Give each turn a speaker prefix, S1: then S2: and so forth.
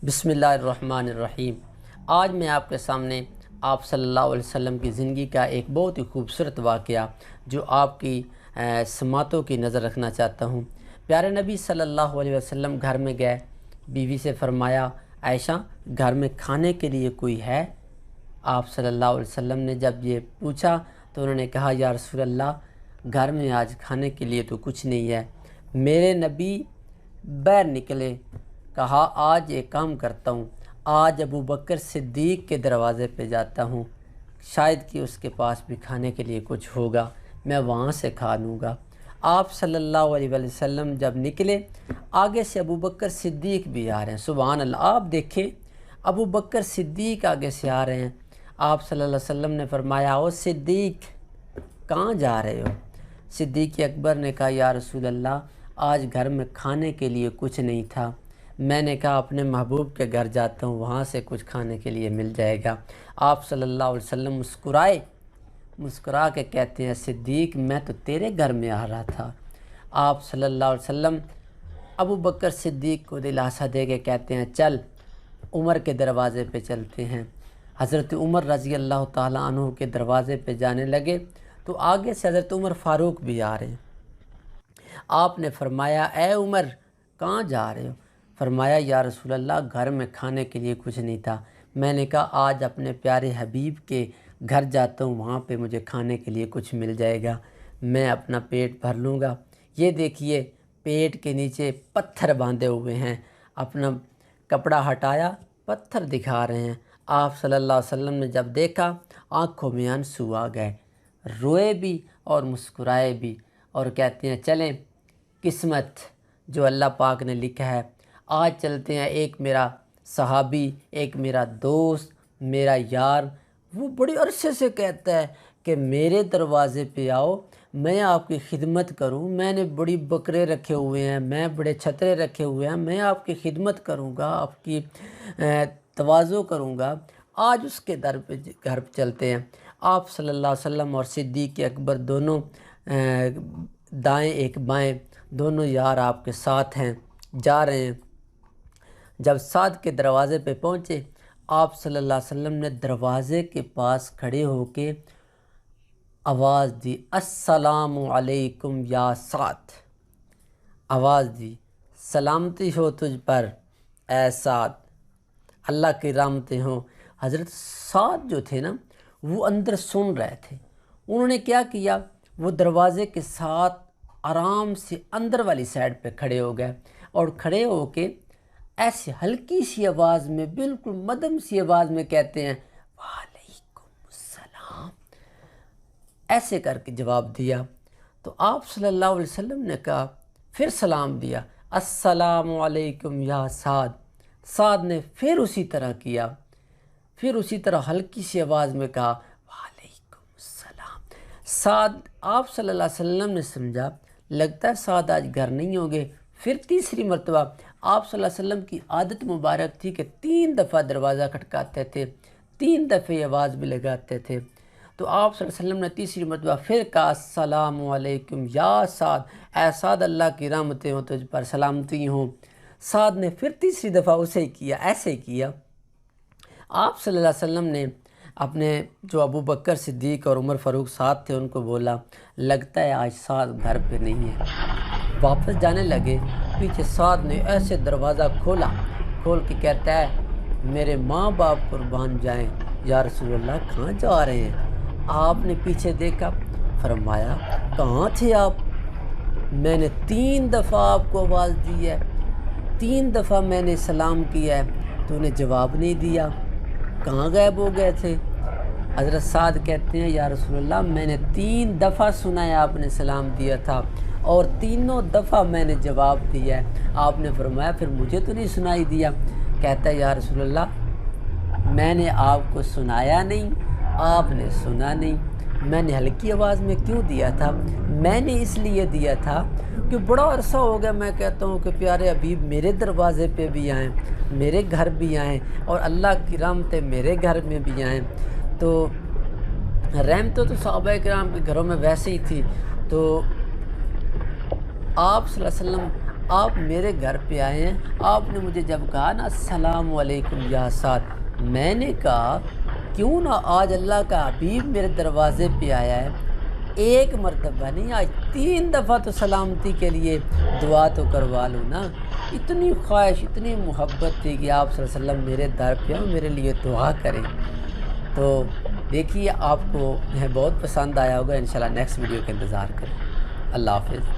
S1: بسم اللہ الرحمن الرحیم۔ آج میں آپ کے سامنے آپ صلی اللہ علیہ وسلم کی زندگی کا ایک بہت ہی خوبصورت واقعہ جو آپ کی سماعتوں کی نظر رکھنا چاہتا ہوں۔ پیارے نبی صلی اللہ علیہ وسلم گھر میں گئے، بیوی سے فرمایا عائشہ گھر میں کھانے کے لیے کوئی ہے؟ آپ صلی اللہ علیہ وسلم نے جب یہ پوچھا تو انہوں نے کہا یا رسول اللہ گھر میں آج کھانے کے لیے تو کچھ نہیں ہے۔ میرے نبی باہر نکلے، کہا آج ایک کام کرتا ہوں، آج ابو بکر صدیق کے دروازے پہ جاتا ہوں، شاید کہ اس کے پاس بھی کھانے کے لیے کچھ ہوگا، میں وہاں سے کھا لوں گا۔ آپ صلی اللہ علیہ وسلم جب نکلے، آگے سے ابو بکر صدیق بھی آ رہے ہیں۔ سبحان اللہ، آپ دیکھیں ابو بکر صدیق آگے سے آ رہے ہیں۔ آپ صلی اللہ علیہ وسلم نے فرمایا او صدیق کہاں جا رہے ہو؟ صدیق اکبر نے کہا یا رسول اللہ آج گھر میں کھانے کے لیے کچھ نہیں تھا، میں نے کہا اپنے محبوب کے گھر جاتا ہوں، وہاں سے کچھ کھانے کے لیے مل جائے گا۔ آپ صلی اللہ علیہ وسلم مسکرا کے کہتے ہیں صدیق میں تو تیرے گھر میں آ رہا تھا۔ آپ صلی اللہ علیہ وسلم ابو بکر صدیق کو دلاسا دے کے کہتے ہیں چل عمر کے دروازے پہ چلتے ہیں۔ حضرت عمر رضی اللہ تعالیٰ عنہ کے دروازے پہ جانے لگے تو آگے سے حضرت عمر فاروق بھی آ رہے ہیں۔ آپ نے فرمایا اے عمر کہاں جا رہے ہو؟ فرمایا یا رسول اللہ گھر میں کھانے کے لیے کچھ نہیں تھا، میں نے کہا آج اپنے پیارے حبیب کے گھر جاتا ہوں، وہاں پہ مجھے کھانے کے لیے کچھ مل جائے گا، میں اپنا پیٹ بھر لوں گا۔ یہ دیکھیے پیٹ کے نیچے پتھر باندھے ہوئے ہیں، اپنا کپڑا ہٹایا پتھر دکھا رہے ہیں۔ آپ صلی اللہ علیہ وسلم نے جب دیکھا آنکھوں میں آنسو آ گئے، روئے بھی اور مسکرائے بھی، اور کہتے ہیں چلیں قسمت جو اللہ پاک نے لکھا ہے آج چلتے ہیں۔ ایک میرا صحابی، ایک میرا دوست، میرا یار، وہ بڑے عرصے سے کہتا ہے کہ میرے دروازے پہ آؤ، میں آپ کی خدمت کروں، میں نے بڑی بکرے رکھے ہوئے ہیں، میں بڑے چھترے رکھے ہوئے ہیں، میں آپ کی خدمت کروں گا، آپ کی تواضع کروں گا۔ آج اس کے گھر پہ چلتے ہیں۔ آپ صلی اللہ علیہ وسلم اور صدیق اکبر دونوں دائیں ایک بائیں دونوں یار آپ کے ساتھ ہیں، جا رہے ہیں۔ جب سعد کے دروازے پہ پہنچے، آپ صلی اللہ علیہ وسلم نے دروازے کے پاس کھڑے ہو کے آواز دی السلام علیکم یا سعد، آواز دی سلامتی ہو تجھ پر اے سعد، اللہ کی رحمتیں ہوں۔ حضرت سعد جو تھے نا وہ اندر سن رہے تھے، انہوں نے کیا کیا، وہ دروازے کے ساتھ آرام سے اندر والی سائڈ پہ کھڑے ہو گئے، اور کھڑے ہو کے ایسے ہلکی سی آواز میں، بالکل مدھم سی آواز میں کہتے ہیں وعلیکم السلام، ایسے کر کے جواب دیا۔ تو آپ صلی اللہ علیہ وسلم نے کہا، پھر سلام دیا السلام علیکم یا سعد، سعد نے پھر اسی طرح کیا، پھر اسی طرح ہلکی سی آواز میں کہا وعلیکم السلام۔ سعد، آپ صلی اللہ علیہ وسلم نے سمجھا لگتا ہے سعد آج گھر نہیں ہوں گے۔ پھر تیسری مرتبہ آپ صلی اللہ علیہ وسلم کی عادت مبارک تھی کہ 3 دفعہ دروازہ کھٹکاتے تھے، 3 دفعے آواز بھی لگاتے تھے۔ تو آپ صلی اللہ علیہ وسلم نے تیسری مرتبہ پھر کہا السلام علیکم یا سعد، اے سعد اللہ کی رحمتیں ہوں تجھ پر، سلامتی ہوں۔ سعد نے پھر تیسری دفعہ اسے کیا، ایسے کیا۔ آپ صلی اللہ علیہ وسلم نے اپنے جو ابو بکر صدیق اور عمر فاروق ساتھ تھے ان کو بولا لگتا ہے آج سعد گھر پہ نہیں ہے۔ واپس جانے لگے، پیچھے سعد نے ایسے دروازہ کھول کے کہتا ہے میرے ماں باپ قربان جائیں یا رسول اللہ کہاں جا رہے ہیں؟ آپ نے پیچھے دیکھا، فرمایا کہاں تھے آپ؟ میں نے 3 دفعہ آپ کو آواز دی ہے، 3 دفعہ میں نے سلام کیا ہے تو انہیں جواب نہیں دیا، کہاں غائب ہو گئے تھے؟ حضرت سعد کہتے ہیں یا رسول اللہ میں نے 3 دفعہ سنا ہے آپ نے سلام دیا تھا، اور تینوں دفعہ میں نے جواب دیا ہے۔ آپ نے فرمایا پھر مجھے تو نہیں سنائی دیا؟ کہتا ہے یا رسول اللہ میں نے آپ کو سنایا نہیں، آپ نے سنا نہیں، میں نے ہلکی آواز میں کیوں دیا تھا؟ میں نے اس لیے دیا تھا کہ بڑا عرصہ ہو گیا میں کہتا ہوں کہ پیارے حبیب میرے دروازے پہ بھی آئیں، میرے گھر بھی آئیں، اور اللہ کی رحمتیں میرے گھر میں بھی آئیں۔ تو رحمتیں تو صحابہ کرام کے گھروں میں ویسے ہی تھی۔ تو آپ صلی اللہ علیہ وسلم آپ میرے گھر پہ آئے ہیں، آپ نے مجھے جب کہا نا السلام علیکم یا ساتھ، میں نے کہا کیوں نہ آج اللہ کا حبیب میرے دروازے پہ آیا ہے، ایک مرتبہ نہیں آج 3 دفعہ تو سلامتی کے لیے دعا تو کروا لوں نا۔ اتنی خواہش، اتنی محبت تھی کہ آپ صلی اللہ علیہ وسلم میرے در پہ ہوں، میرے لیے دعا کریں۔ تو دیکھیے آپ کو بہت پسند آیا ہوگا، انشاءاللہ نیکسٹ ویڈیو کا انتظار کریں۔ اللہ حافظ۔